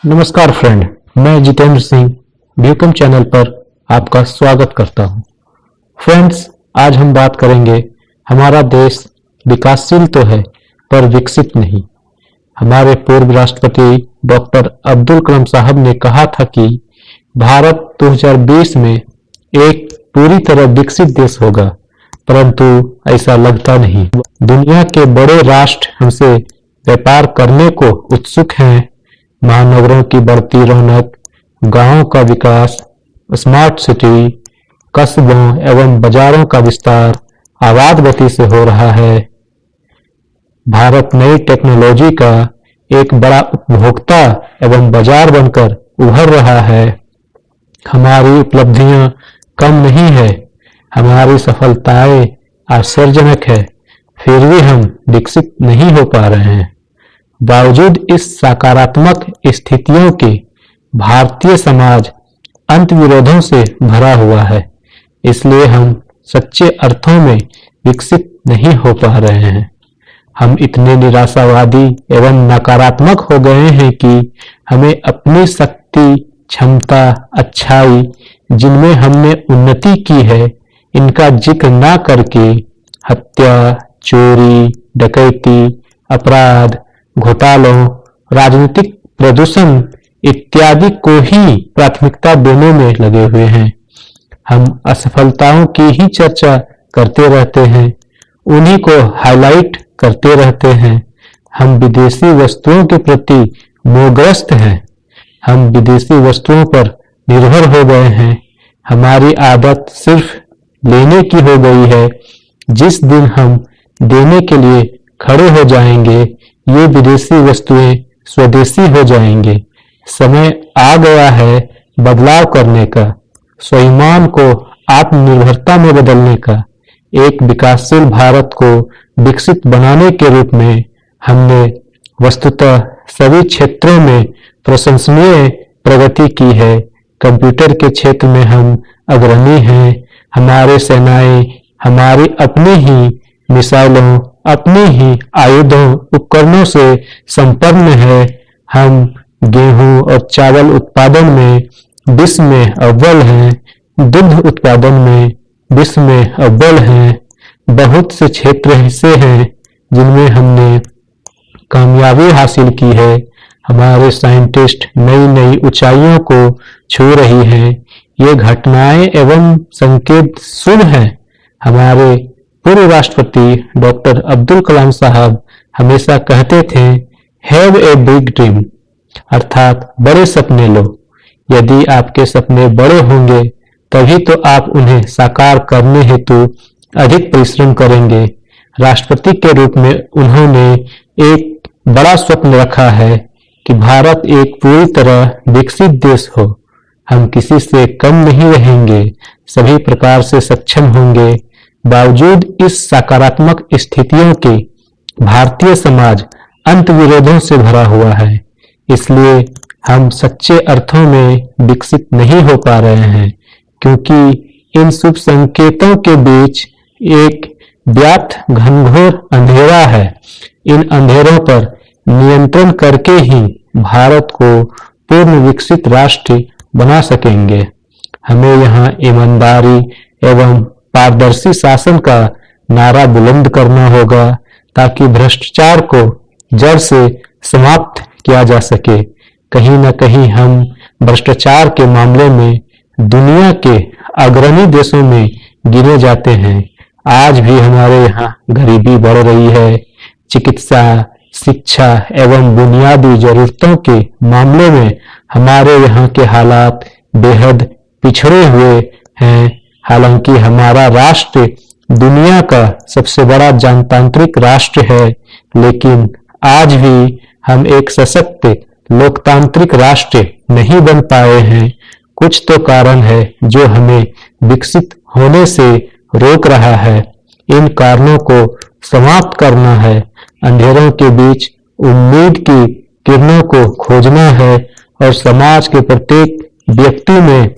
नमस्कार फ्रेंड, मैं जितेंद्र सिंह व्यूकम चैनल पर आपका स्वागत करता हूं। फ्रेंड्स, आज हम बात करेंगे हमारा देश विकासशील तो है पर विकसित नहीं। हमारे पूर्व राष्ट्रपति डॉक्टर अब्दुल कलाम साहब ने कहा था कि भारत 2020 में एक पूरी तरह विकसित देश होगा, परंतु ऐसा लगता नहीं। दुनिया के बड़े राष्ट्र हमसे व्यापार करने को उत्सुक हैं। महानगरों की बढ़ती रौनक, गांवों का विकास, स्मार्ट सिटी, कस्बों एवं बाजारों का विस्तार अबाध गति से हो रहा है। भारत नई टेक्नोलॉजी का एक बड़ा उपभोक्ता एवं बाजार बनकर उभर रहा है। हमारी उपलब्धियां कम नहीं है, हमारी सफलताएं आश्चर्यजनक है, फिर भी हम विकसित नहीं हो पा रहे हैं। बावजूद इस सकारात्मक स्थितियों के भारतीय समाज अंतर्विरोधों से भरा हुआ है, इसलिए हम सच्चे अर्थों में विकसित नहीं हो पा रहे हैं। हम इतने निराशावादी एवं नकारात्मक हो गए हैं कि हमें अपनी शक्ति, क्षमता, अच्छाई, जिनमें हमने उन्नति की है, इनका जिक्र ना करके हत्या, चोरी, डकैती, अपराध, घोटालों, राजनीतिक प्रदूषण इत्यादि को ही प्राथमिकता देने में लगे हुए हैं। हम असफलताओं की ही चर्चा करते रहते हैं, उन्हीं को हाईलाइट करते रहते हैं। हम विदेशी वस्तुओं के प्रति मोहग्रस्त हैं। हम विदेशी वस्तुओं पर निर्भर हो गए हैं। हमारी आदत सिर्फ लेने की हो गई है। जिस दिन हम देने के लिए खड़े हो जाएंगे, ये विदेशी वस्तुएं स्वदेशी हो जाएंगे। समय आ गया है बदलाव करने का, स्वाभिमान को आत्मनिर्भरता में बदलने का। एक विकासशील भारत को विकसित बनाने के रूप में हमने वस्तुतः सभी क्षेत्रों में प्रशंसनीय प्रगति की है। कंप्यूटर के क्षेत्र में हम अग्रणी हैं। हमारे सेनाएं हमारी अपनी ही मिसाइलों, अपने ही आयुधों, उपकरणों से संपन्न है। हम गेहूं और चावल उत्पादन में विश्व में अव्वल हैं। दुग्ध उत्पादन में विश्व में अव्वल हैं। बहुत से क्षेत्र ऐसे हैं जिनमें हमने कामयाबी हासिल की है। हमारे साइंटिस्ट नई नई ऊंचाइयों को छू रही हैं। ये घटनाएं एवं संकेत शुभ हैं। हमारे पूर्व राष्ट्रपति डॉक्टर अब्दुल कलाम साहब हमेशा कहते थे, हैव ए बिग ड्रीम, अर्थात बड़े सपने लो। यदि आपके सपने बड़े होंगे तभी तो आप उन्हें साकार करने हेतु अधिक परिश्रम करेंगे। राष्ट्रपति के रूप में उन्होंने एक बड़ा स्वप्न रखा है कि भारत एक पूरी तरह विकसित देश हो। हम किसी से कम नहीं रहेंगे, सभी प्रकार से सक्षम होंगे। बावजूद इस सकारात्मक स्थितियों के भारतीय समाज अंतर्विरोधों से भरा हुआ है, इसलिए हम सच्चे अर्थों में विकसित नहीं हो पा रहे हैं। क्योंकि इन शुभ संकेतों के बीच एक व्याप्त घनघोर अंधेरा है। इन अंधेरों पर नियंत्रण करके ही भारत को पूर्ण विकसित राष्ट्र बना सकेंगे। हमें यहाँ ईमानदारी एवं पारदर्शी शासन का नारा बुलंद करना होगा ताकि भ्रष्टाचार को जड़ से समाप्त किया जा सके। कहीं न कहीं हम भ्रष्टाचार के मामले में दुनिया के अग्रणी देशों में गिने जाते हैं। आज भी हमारे यहाँ गरीबी बढ़ रही है। चिकित्सा, शिक्षा एवं बुनियादी जरूरतों के मामले में हमारे यहाँ के हालात बेहद पिछड़े हुए हैं। हालांकि हमारा राष्ट्र दुनिया का सबसे बड़ा जनतांत्रिक राष्ट्र है, लेकिन आज भी हम एक सशक्त लोकतांत्रिक राष्ट्र नहीं बन पाए हैं। कुछ तो कारण है जो हमें विकसित होने से रोक रहा है। इन कारणों को समाप्त करना है। अंधेरों के बीच उम्मीद की किरणों को खोजना है और समाज के प्रत्येक व्यक्ति में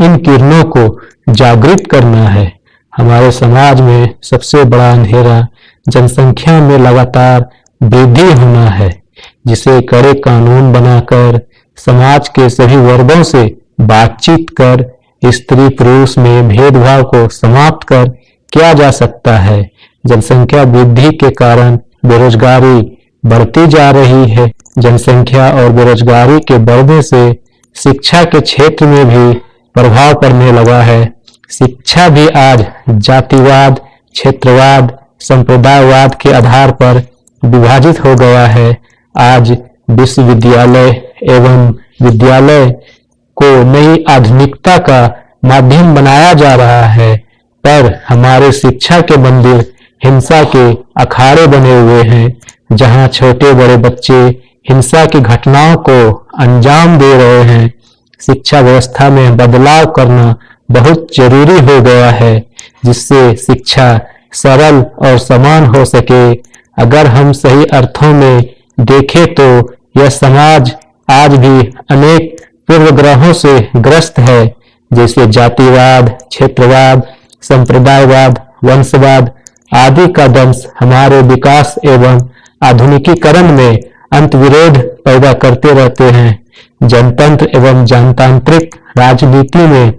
इन किरणों को जागृत करना है। हमारे समाज में सबसे बड़ा अंधेरा जनसंख्या में लगातार वृद्धि होना है। जिसे कड़े कानून बनाकर समाज के सभी वर्गों से बातचीत कर स्त्री पुरुष में भेदभाव को समाप्त कर किया जा सकता है। जनसंख्या वृद्धि के कारण बेरोजगारी बढ़ती जा रही है। जनसंख्या और बेरोजगारी के बढ़ने से शिक्षा के क्षेत्र में भी प्रभाव पड़ने लगा है। शिक्षा भी आज जातिवाद, क्षेत्रवाद, संप्रदायवाद के आधार पर विभाजित हो गया है। आज विश्वविद्यालय एवं विद्यालय को नई आधुनिकता का माध्यम बनाया जा रहा है, पर हमारे शिक्षा के मंदिर हिंसा के अखाड़े बने हुए हैं, जहां छोटे बड़े बच्चे हिंसा की घटनाओं को अंजाम दे रहे हैं। शिक्षा व्यवस्था में बदलाव करना बहुत जरूरी हो गया है, जिससे शिक्षा सरल और समान हो सके। अगर हम सही अर्थों में देखें तो यह समाज आज भी अनेक पूर्वग्रहों से ग्रस्त है, जैसे जातिवाद, क्षेत्रवाद, संप्रदायवाद, वंशवाद आदि का दंश हमारे विकास एवं आधुनिकीकरण में अंतविरोध पैदा करते रहते हैं। जनतंत्र एवं जनतांत्रिक राजनीति में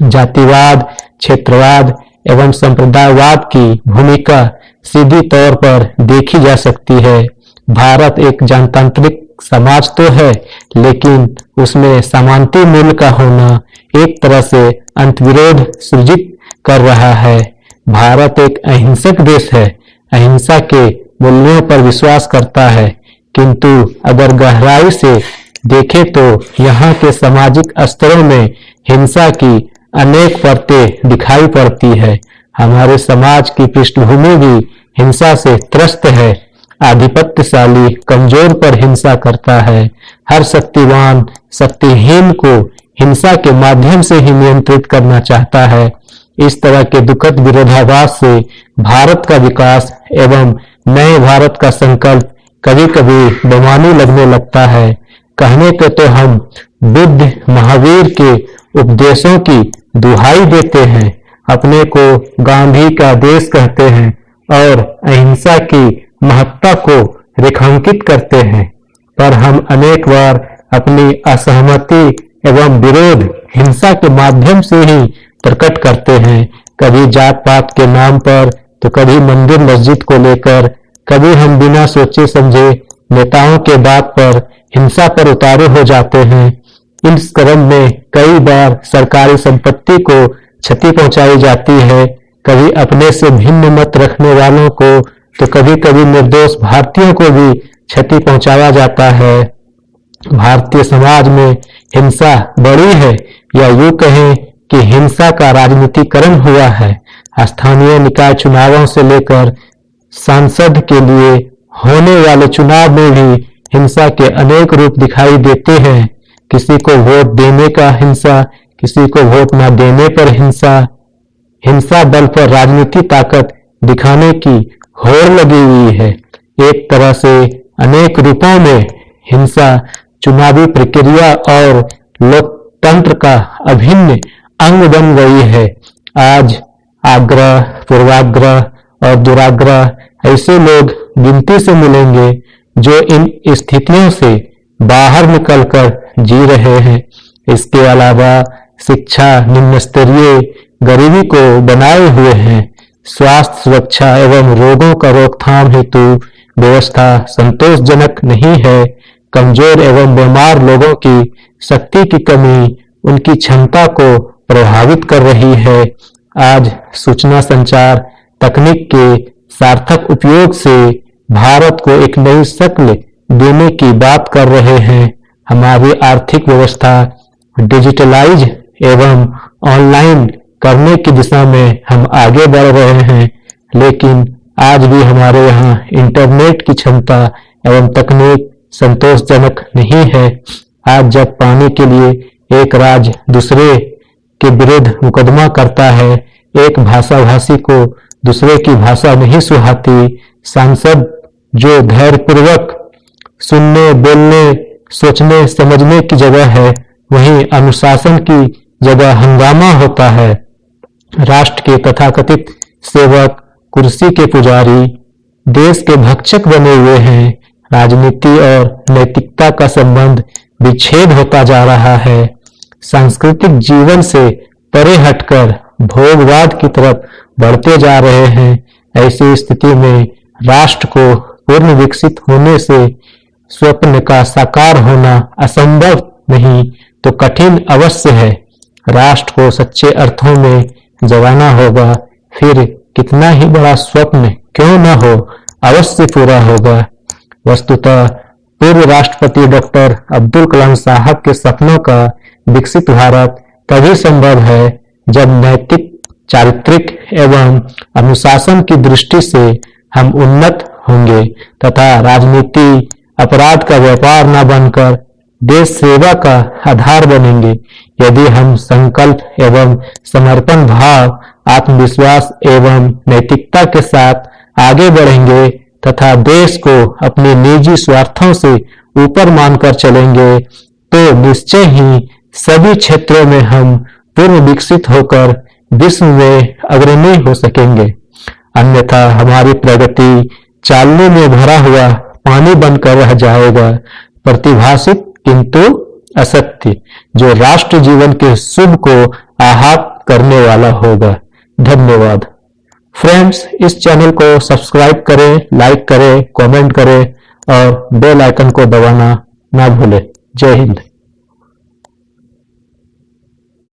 जातिवाद, क्षेत्रवाद एवं संप्रदायवाद की भूमिका सीधी तौर पर देखी जा सकती है। भारत एक जनतांत्रिक समाज तो है, लेकिन उसमें समानता मूल्य का होना एक तरह से अंतविरोध सृजित कर रहा है। भारत एक अहिंसक देश है, अहिंसा के मूल्यों पर विश्वास करता है, किंतु अगर गहराई से देखें तो यहाँ के सामाजिक स्तरों में हिंसा की अनेक परतें दिखाई पड़ती है। हमारे समाज की पृष्ठभूमि भी हिंसा से त्रस्त है। आधिपत्यशाली कमजोर पर हिंसा करता है। हर शक्तिवान शक्तिहीन को हिंसा के माध्यम से ही नियंत्रित करना चाहता है। इस तरह के दुखद विरोधाभास से भारत का विकास एवं नए भारत का संकल्प कभी कभी बेमानी लगने लगता है। कहने को तो हम बुद्ध महावीर के उपदेशों की दुहाई देते हैं, अपने को गांधी का देश कहते हैं और अहिंसा की महत्ता को रेखांकित करते हैं, पर हम अनेक बार अपनी असहमति एवं विरोध हिंसा के माध्यम से ही प्रकट करते हैं। कभी जात पात के नाम पर, तो कभी मंदिर मस्जिद को लेकर, कभी हम बिना सोचे समझे नेताओं के बात पर हिंसा पर उतारू हो जाते हैं। इस क्रम में कई बार सरकारी संपत्ति को क्षति पहुंचाई जाती है, कभी अपने से भिन्न मत रखने वालों को, तो कभी कभी निर्दोष भारतीयों को भी क्षति पहुंचाया जाता है। भारतीय समाज में हिंसा बढ़ी है, या यूं कहें कि हिंसा का राजनीतिकरण हुआ है। स्थानीय निकाय चुनावों से लेकर सांसद के लिए होने वाले चुनाव में भी हिंसा के अनेक रूप दिखाई देते हैं। किसी को वोट देने का हिंसा, किसी को वोट न देने पर हिंसा। हिंसा बल पर राजनीति ताकत दिखाने की होड़ लगी हुई है। एक तरह से अनेक रूपों में हिंसा चुनावी प्रक्रिया और लोकतंत्र का अभिन्न अंग बन गई है। आज आग्रह, पूर्वाग्रह और दुराग्रह ऐसे लोग गिनती से मिलेंगे जो इन स्थितियों से बाहर निकलकर जी रहे हैं। इसके अलावा शिक्षा निम्न स्तरीय गरीबी को बनाए हुए हैं। स्वास्थ्य सुरक्षा एवं रोगों का रोकथाम हेतु व्यवस्था संतोषजनक नहीं है। कमजोर एवं बीमार लोगों की शक्ति की कमी उनकी क्षमता को प्रभावित कर रही है। आज सूचना संचार तकनीक के सार्थक उपयोग से भारत को एक नई शक्ल देने की बात कर रहे हैं। हमारी आर्थिक व्यवस्था डिजिटलाइज एवं ऑनलाइन करने की दिशा में हम आगे बढ़ रहे हैं, लेकिन आज भी हमारे यहाँ इंटरनेट की क्षमता एवं तकनीक संतोषजनक नहीं है। आज जब पाने के लिए एक राज्य दूसरे के विरुद्ध मुकदमा करता है, एक भाषाभाषी को दूसरे की भाषा नहीं सुहाती, सांसद जो धैर्यपूर्वक सुनने, बोलने, सोचने, समझने की जगह है, वहीं अनुशासन की जगह हंगामा होता है। राष्ट्र के तथाकथित सेवक, कुर्सी के पुजारी देश के भक्षक बने हुए हैं। राजनीति और नैतिकता का संबंध विच्छेद होता जा रहा है। सांस्कृतिक जीवन से परे हटकर भोगवाद की तरफ बढ़ते जा रहे हैं। ऐसी स्थिति में राष्ट्र को पूर्ण विकसित होने से स्वप्न का साकार होना असंभव नहीं तो कठिन अवश्य है। राष्ट्र को सच्चे अर्थों में जगाना होगा, फिर कितना ही बड़ा स्वप्न क्यों न हो अवश्य पूरा होगा। वस्तुतः पूर्व राष्ट्रपति डॉक्टर अब्दुल कलाम साहब के सपनों का विकसित भारत तभी संभव है जब नैतिक, चारित्रिक एवं अनुशासन की दृष्टि से हम उन्नत होंगे तथा राजनीति अपराध का व्यापार न बनकर देश सेवा का आधार बनेंगे। यदि हम संकल्प एवं समर्पण भाव, आत्मविश्वास एवं नैतिकता के साथ आगे बढ़ेंगे तथा देश को अपने निजी स्वार्थों से ऊपर मानकर चलेंगे तो निश्चय ही सभी क्षेत्रों में हम पूर्ण विकसित होकर विश्व में अग्रणी हो सकेंगे। अन्यथा हमारी प्रगति चालनी में भरा हुआ पानी बनकर रह जाएगा, प्रतिभासित किंतु असत्य, जो राष्ट्र जीवन के शुभ को आहत करने वाला होगा। धन्यवाद। फ्रेंड्स, इस चैनल को सब्सक्राइब करें, लाइक करें, कमेंट करें और बेल आइकन को दबाना ना भूलें। जय हिंद।